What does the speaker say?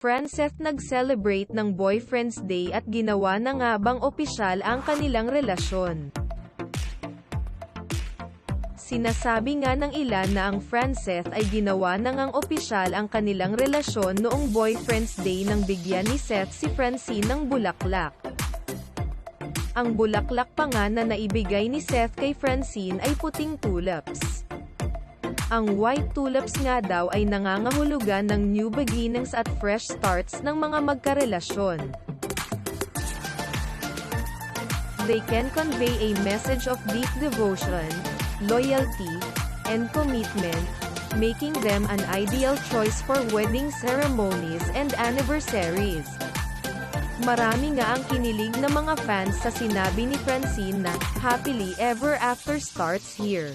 Franceth nag-celebrate ng Boyfriend's Day at ginawa na nga bang opisyal ang kanilang relasyon. Sinasabi nga ng ilan na ang Franceth ay ginawa na ngang opisyal ang kanilang relasyon noong Boyfriend's Day nang bigyan ni Seth si Francine ng bulaklak. Ang bulaklak pa nga na naibigay ni Seth kay Francine ay puting tulips. Ang white tulips nga daw ay nangangahulugan ng new beginnings at fresh starts ng mga magkarelasyon. They can convey a message of deep devotion, loyalty, and commitment, making them an ideal choice for wedding ceremonies and anniversaries. Marami nga ang kinilig na mga fans sa sinabi ni Francine na, "Happily ever after starts here."